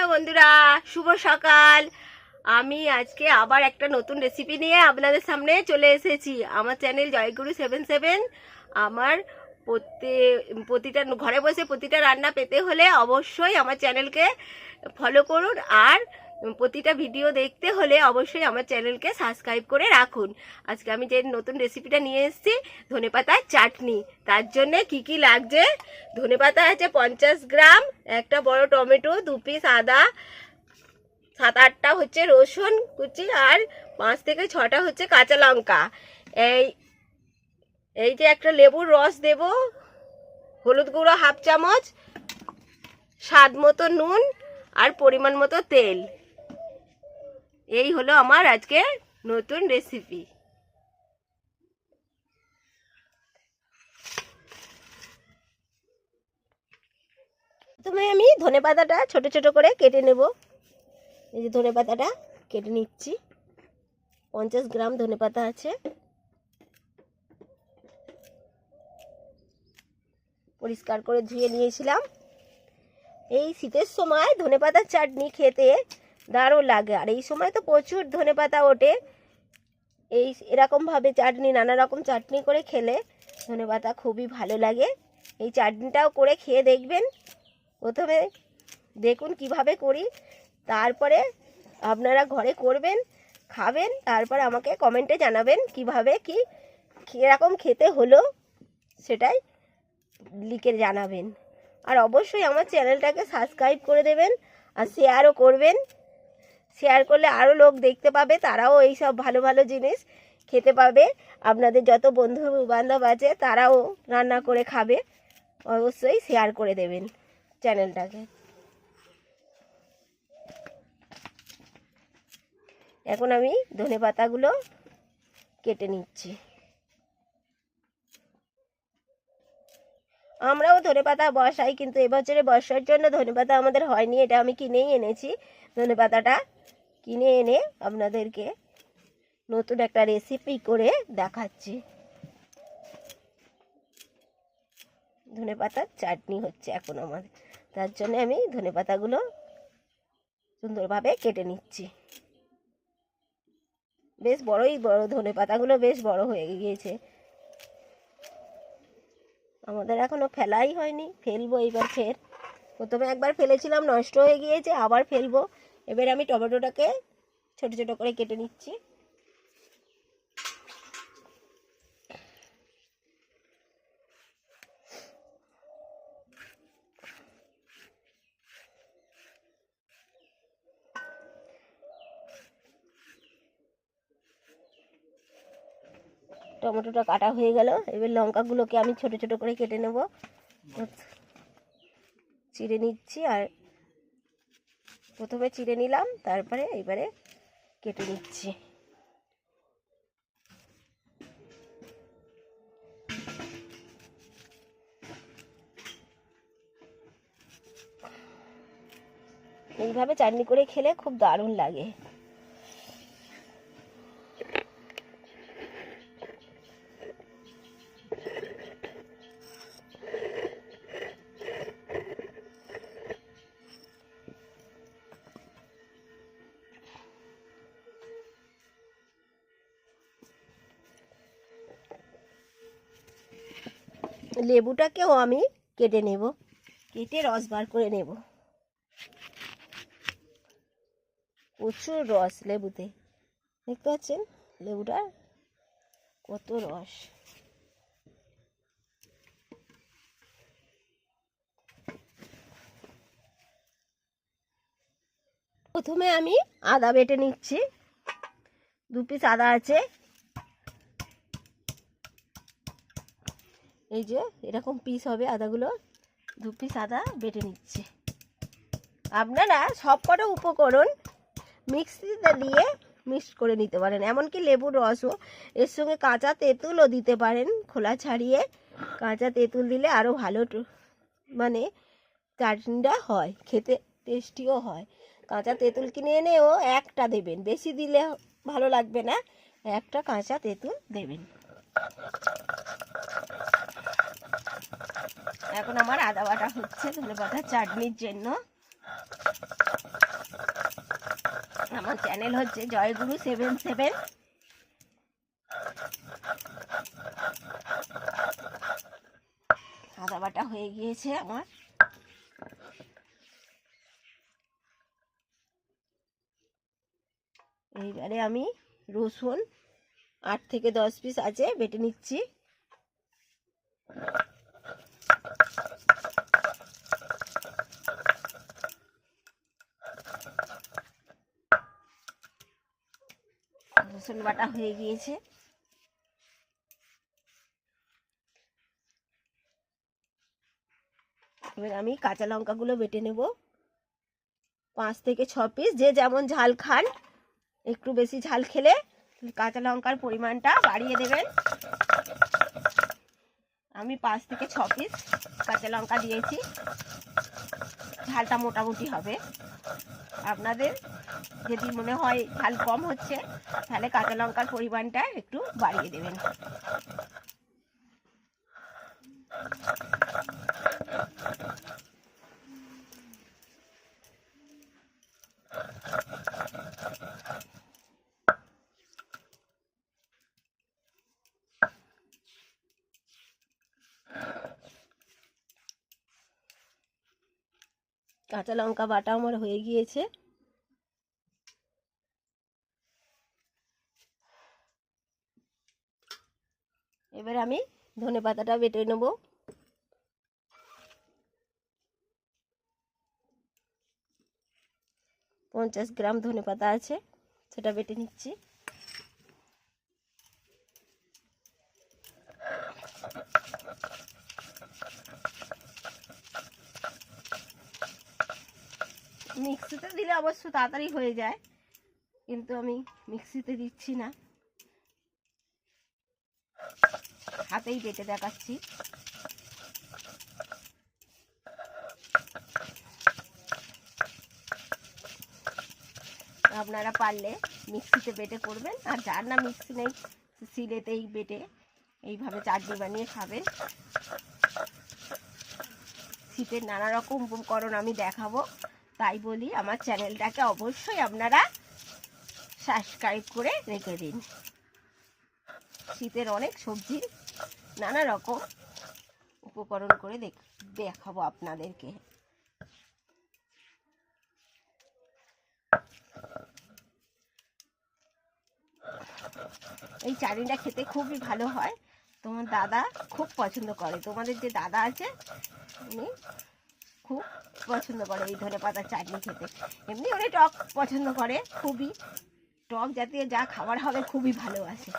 Hello বন্ধুরা, শুভ সকাল। আমি আজকে আবার একটা নতুন রেসিপি নিয়ে আপনাদের সামনে চলে এসেছি। আমার চ্যানেল জয়গুরু 77। আমার প্রতিটা ঘরে বসে প্রতিটা রান্না পেতে হলে অবশ্যই আমার চ্যানেলকে ফলো করুন, আর প্রতিটা ভিডিও দেখতে হলে অবশ্যই আমার চ্যানেলকে সাবস্ক্রাইব করে রাখুন। আজকে আমি যে নতুন রেসিপিটা নিয়ে এসেছি, ধনেপাতার চাটনি। তার জন্যে কি কি লাগছে: ধনেপাতা আছে 50 গ্রাম, একটা বড় টমেটো, 2 পিস আদা, 7-8টা হচ্ছে রসুন কুচি, আর 5 থেকে 6টা হচ্ছে কাঁচা লঙ্কা। এই যে একটা লেবুর রস দেব, হলুদ গুঁড়ো 1/2 চামচ, স্বাদ মতো নুন, আর পরিমাণ মতো তেল। এই হলো আমার আজকে নতুন রেসিপি। প্রথমে আমি ধনেপাতাটা ছোট ছোট করে কেটে নেব। এই যে ধনেপাতাটা কেটে নিচ্ছি। 50 গ্রাম ধনেপাতা আছে। পরিষ্কার করে ধুয়ে নিয়েছিলাম। এই শীতের সময় ধনেপাতার চাটনি খেতে দারুণ লাগে, আর এই সময় তো প্রচুর ধনেপাতা ওঠে। এরকমভাবে চাটনি, নানা রকম চাটনি করে খেলে ধনেপাতা খুবই ভালো লাগে। এই চাটনিটাও করে খেয়ে দেখবেন। প্রথমে দেখুন কিভাবে করি, তারপরে আপনারা ঘরে করবেন, খাবেন, তারপর আমাকে কমেন্টে জানাবেন কিভাবে কীরকম খেতে হলো, সেটাই লিখে জানাবেন। আর অবশ্যই আমার চ্যানেলটাকে সাবস্ক্রাইব করে দেবেন, আর শেয়ারও করবেন। শেয়ার করলে আরও লোক দেখতে পাবে, তারাও এই সব ভালো ভালো জিনিস খেতে পাবে। আপনাদের যত বন্ধু বান্ধব আছে তারাও রান্না করে খাবে। অবশ্যই শেয়ার করে দেবেন চ্যানেলটাকে। এখন আমি ধনেপাতাগুলো কেটে নিচ্ছি। আমরাও ধনেপাতা বসাই, কিন্তু এবছরে বর্ষার জন্য ধনেপাতা আমাদের হয়নি। এটা আমি কিনেই এনেছি। ধনেপাতাটা কিনে এনে আপনাদেরকে নতুন একটা রেসিপি করে দেখাচ্ছি। ধনেপাতার চাটনি হচ্ছে এখন আমাদের, তার জন্য আমি ধনেপাতাগুলো সুন্দরভাবে কেটে নিচ্ছি। বেশ বড়ই বড়, ধনেপাতাগুলো বেশ বড় হয়ে গিয়েছে। আমাদের এখনো ফেলাই হয়নি, ফেলবো এবার ফের। প্রথমে একবার ফেলেছিলাম, নষ্ট হয়ে গিয়েছে, আবার ফেলবো। এবার আমি টমেটোটাকে ছোট ছোট করে কেটে নিচ্ছি। টমেটোটা কাটা হয়ে গেল। এবার লঙ্কাগুলোকে আমি ছোট ছোট করে কেটে নেব, চিড়ে নিচ্ছি। আর প্রথমে চিড়ে নিলাম, তারপরে এবারে কেটে নিচ্ছি। এইভাবে চাটনি করে খেলে খুব দারুণ লাগে। লেবুটাকেও আমি কেটে নেব, কেটে রস বার করে নেব। প্রচুর রস লেবুতে, দেখতে পাচ্ছেন লেবুটার কত রস। প্রথমে আমি আদা বেটে নিচ্ছি। 2 পিস আদা আছে। এই যে এরকম পিস হবে আদাগুলো। 2 পিস আদা বেটে নিচ্ছি। আপনারা সব কটা উপকরণ মিক্সিতে দিয়ে মিক্স করে নিতে পারেন, এমনকি লেবুর রসও। এর সঙ্গে কাঁচা তেঁতুলও দিতে পারেন, খোলা ছাড়িয়ে কাঁচা তেঁতুল দিলে আরও ভালো মানে চাটনিটা হয়, খেতে টেস্টিও হয়। কাঁচা তেঁতুল কিনে এনেও একটা দেবেন, বেশি দিলে ভালো লাগবে না। একটা কাঁচা তেঁতুল দেবেন। এখন আমার আদা বাটা হচ্ছে ধনেপাতার চাটনির জন্য। চ্যানেল হচ্ছে জয়গুরু 77। আদা বাটা হয়ে গিয়েছে আমার। এইবারে আমি রসুন 8 থেকে 10 পিস আছে বেটে নিচ্ছি। রসুন বাটা হয়ে গিয়েছে। এবার আমি কাঁচা লঙ্কাগুলো বেটে নেব 5 থেকে 6 পিস, যে যেমন ঝাল খান। একটু বেশি ঝাল খেলে কাঁচা লঙ্কার পরিমাণটা বাড়িয়ে দেবেন। আমি 5 থেকে 6 পিস কাঁচা লঙ্কা দিয়েছি। ঝালটা মোটামুটি হবে। আপনাদের যদি মনে হয় ঝাল কম হচ্ছে তাহলে কাঁচা লঙ্কার পরিমাণটা একটু বাড়িয়ে দেবেন। কাঁচা লঙ্কা বাটা আমার হয়ে গিয়েছে। এবার আমি ধনেপাতাটা বেটে নেব। পঞ্চাশ গ্রাম ধনেপাতা আছে, সেটা বেটে নিচ্ছি। মিক্সিতে দিলে অবশ্য তাড়াতাড়ি হয়ে যায়, কিন্তু আমি মিক্সিতে দিচ্ছি না, হাতেই বেটে দেখাচ্ছি। আপনারা পারলে মিক্সিতে বেটে করবেন, আর যার না মিক্সি নেই শিলেতেই বেটে এইভাবে চাটনি বানিয়ে খাবেন। শীতের নানা রকম উপকরণ আমি দেখাবো, তাই বলি আমার চ্যানেলটাকে অবশ্যই আপনারা সাবস্ক্রাইব করে রেখে দিন। শীতের অনেক সবজির নানা রকম উপকরণ করে দেখাবো আপনাদেরকে। এই চাটনিটা খেতে খুবই ভালো হয়। তোমার দাদা খুব পছন্দ করে, তোমাদের যে দাদা আছে উনি খুব পছন্দ করে এই ধনেপাতার চাটনি খেতে। এমনি উনি টক পছন্দ করে, খুবই টক জাতীয় যা খাবার হবে খুবই ভালোবাসে।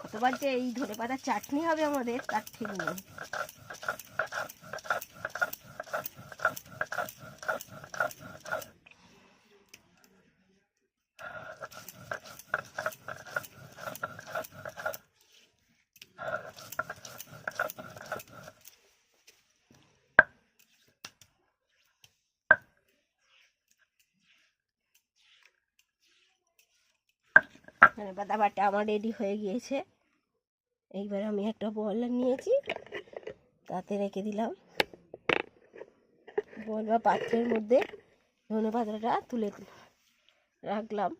কতবার যে এই ধনেপাতার চাটনি হবে আমাদের তার ঠিক নেই। ধনেপাতা বাটা আমার রেডি হয়ে গিয়েছে। এইবার আমি একটা বল নিয়েছি, তাতে রেখে দিলাম। বল বা পাত্রের মধ্যে ধনেপাতাটা তুলে রাখলাম।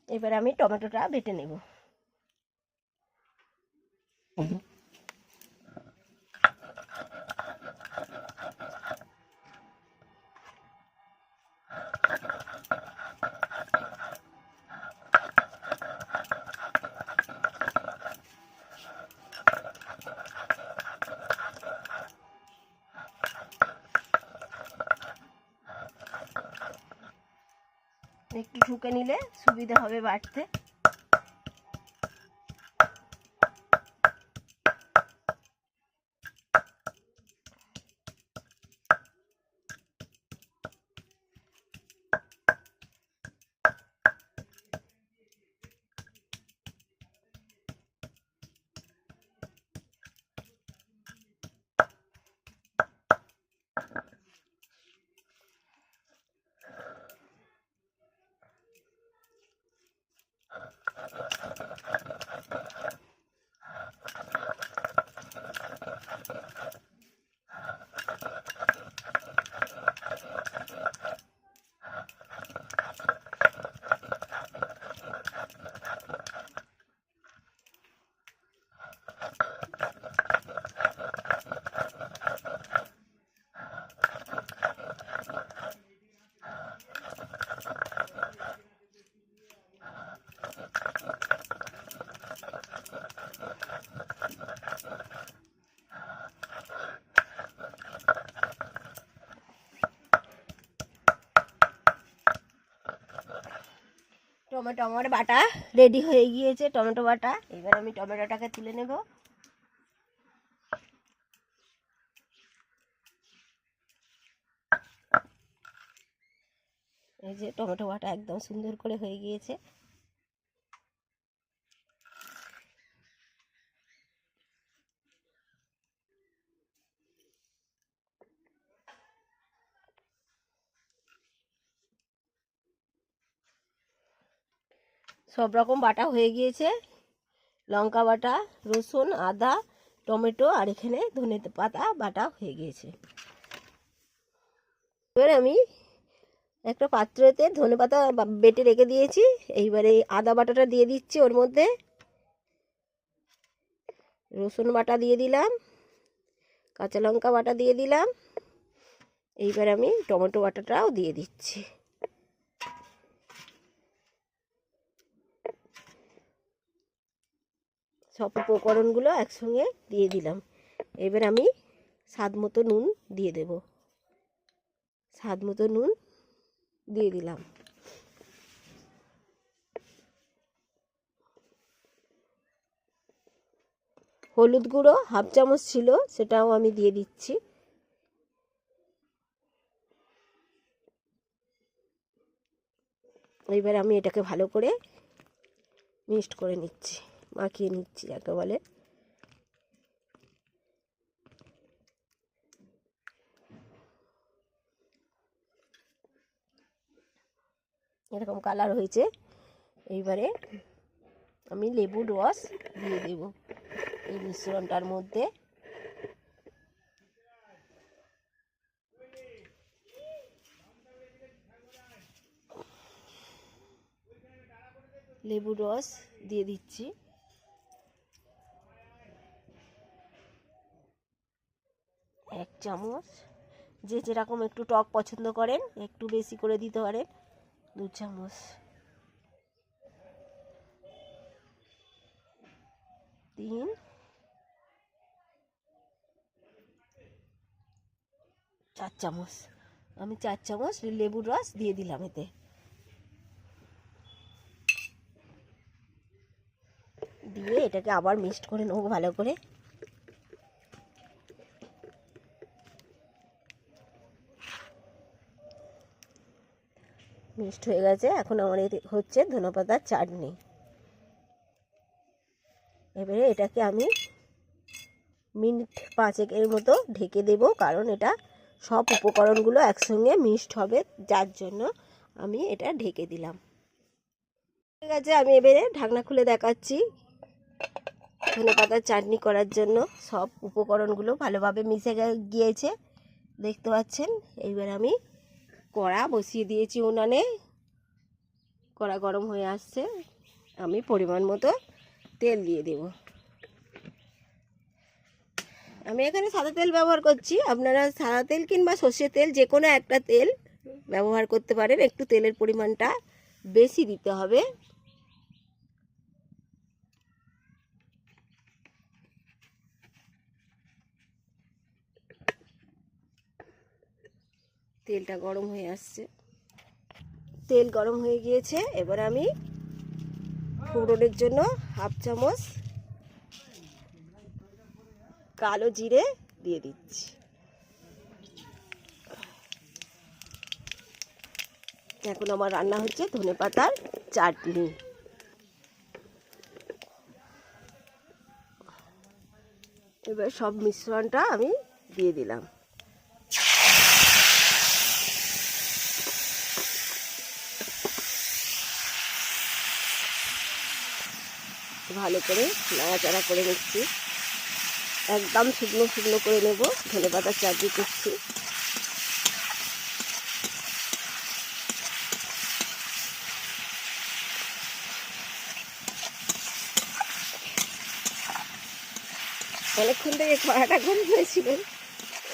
এবার আমি টমেটোটা বেটে নেব। একটু ঠুকে নিলে সুবিধা হবে বাটতে। টমেটো আমার বাটা রেডি হয়ে গিয়েছে, টমেটো বাটা। এবার আমি টমেটোটাকে তুলে নেব। এই যে টমেটো বাটা একদম সুন্দর করে হয়ে গিয়েছে। সব রকম বাটা হয়ে গিয়েছে, লঙ্কা বাটা, রসুন, আদা, টমেটো, আর এখানে ধনে পাতা বাটা হয়ে গিয়েছে। এবার আমি একটা পাত্রতে ধনে পাতা বেটে রেখে দিয়েছি। এইবারে আদা বাটাটা দিয়ে দিচ্ছি, ওর মধ্যে রসুন বাটা দিয়ে দিলাম, কাঁচা লঙ্কা বাটা দিয়ে দিলাম। এইবার আমি টমেটো বাটাটাও দিয়ে দিচ্ছি। সব উপকরণগুলো একসঙ্গে দিয়ে দিলাম। এবার আমি স্বাদ মতো নুন দিয়ে দেব। স্বাদ মতো নুন দিয়ে দিলাম। হলুদ গুঁড়ো হাফ চামচ ছিল, সেটাও আমি দিয়ে দিচ্ছি। এবার আমি এটাকে ভালো করে মিক্সড করে নিচ্ছি, মাখিয়ে নিচ্ছি যাকে বলে। এরকম কালার হয়েছে। এইবারে আমি লেবুর রস দিয়ে দেব এই মিশ্রণটার মধ্যে। লেবুর রস দিয়ে দিচ্ছি। এক চামচ, যে যেরকম একটু টক পছন্দ করেন একটু বেশি করে দিতে পারেন। 2 চামচ, 3, 4 চামচ। আমি 4 চামচ লেবুর রস দিয়ে দিলাম এতে। দিয়ে এটাকে আবার মিক্সড করে নেবো ভালো করে। মিক্সড হয়ে গেছে। এখন আমার হচ্ছে ধনেপাতার চাটনি। এবারে এটাকে আমি মিনিট 5 মতো ঢেকে দেব, কারণ এটা সব উপকরণগুলো একসঙ্গে মিক্সড হবে, যার জন্য আমি এটা ঢেকে দিলাম। ঠিক আছে, আমি এবারে ঢাকনা খুলে দেখাচ্ছি। ধনেপাতার চাটনি করার জন্য সব উপকরণগুলো ভালোভাবে মিশে গিয়েছে, দেখতে পাচ্ছেন। এইবার আমি কড়া বসিয়ে দিয়েছি উনানে। কড়া গরম হয়ে আসছে, আমি পরিমাণ মতো তেল দিয়ে দেব। আমি এখানে সাদা তেল ব্যবহার করছি, আপনারা সাদা তেল কিংবা সর্ষের তেল যে কোনো একটা তেল ব্যবহার করতে পারেন। একটু তেলের পরিমাণটা বেশি দিতে হবে। তেলটা গরম হয়ে আসছে, তেল গরম হয়ে গিয়েছে। এবার আমি ফোড়নের জন্য হাফ চামচ কালো জিরে দিয়ে দিচ্ছি। এখন আমার রান্না হচ্ছে ধনেপাতার চাটনি। এবার সব মিশ্রণটা আমি দিয়ে দিলাম। ভালো করে নাড়াচাড়া করে নিচ্ছি, একদম শুকনো শুকনো করে নেব। ধনেপাতার চাটনি করছি। অনেকক্ষণ থেকে কড়াটা গরম হয়েছিল,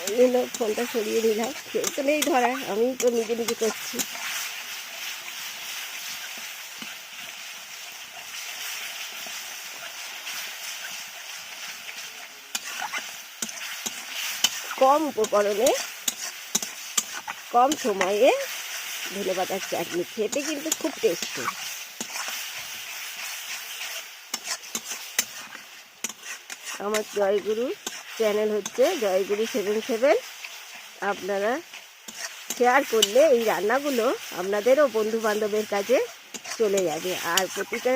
ওই জন্য ফোনটা সরিয়ে নিলাম। কেউ তো নেই ধরা, আমি তো নিজে নিজে করছি। কম উপকরণে কম সময়ে ধনেপাতার চাটনি খেতে কিন্তু খুব টেস্টি। আমার জয়গুরু চ্যানেল হচ্ছে জয়গুরু 77। আপনারা শেয়ার করলে এই রান্নাগুলো আপনাদেরও বন্ধুবান্ধবের কাছে চলে যাবে। আর প্রতিটা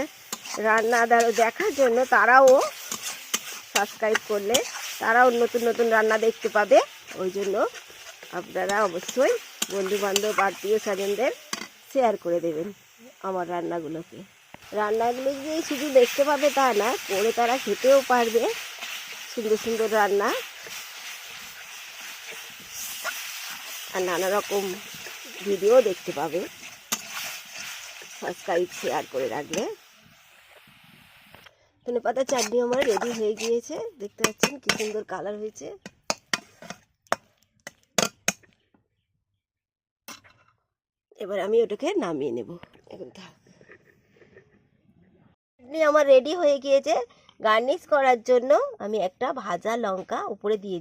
রান্না দেখার জন্য তারাও সাবস্ক্রাইব করলে তারাও নতুন নতুন রান্না দেখতে পাবে। ওই জন্য আপনারা অবশ্যই বন্ধুবান্ধব আত্মীয় স্বজনদের শেয়ার করে দেবেন আমার রান্নাগুলোকে। রান্নাগুলো যে শুধু দেখতে পাবে তা না, করে তারা খেতেও পারবে সুন্দর সুন্দর রান্না। আর নানা রকম ভিডিও দেখতে পাবে সাবস্ক্রাইব শেয়ার করে রাখলে। ধনেপাতা চাটনি আমার রেডি হয়ে গিয়েছে, দেখতে পাচ্ছেন কি সুন্দর কালার হয়েছে। এবার আমি ওটাকে নামিয়ে নেব। এখন চাটনি আমার রেডি হয়ে গিয়েছে। গার্নিশ করার জন্য আমি একটা ভাজা লঙ্কা উপরে দিয়ে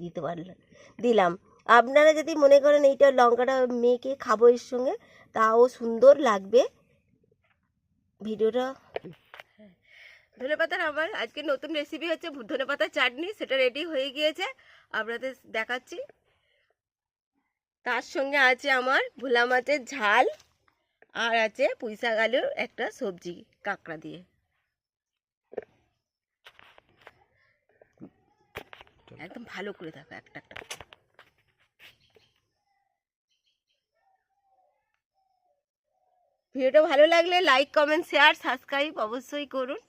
দিলাম। আপনারা যদি মনে করেন এইটা লঙ্কাটা মেখে খাবো এর সঙ্গে, তাও সুন্দর লাগবে। ভিডিওটা ধনেপাতার আমার আজকে নতুন রেসিপি হচ্ছে ধনেপাতার চাটনি, সেটা রেডি হয়ে গিয়েছে, আপনাদের দেখাচ্ছি। তার সঙ্গে আছে আমার ভোলা মাছের ঝাল, আর আছে পুঁইশাক আলুর একটা সবজি কাঁকড়া দিয়ে। একদম ভালো করে দেখো একটা একটা। ভিডিওটা ভালো লাগলে লাইক, কমেন্ট, শেয়ার, সাবস্ক্রাইব অবশ্যই করুন।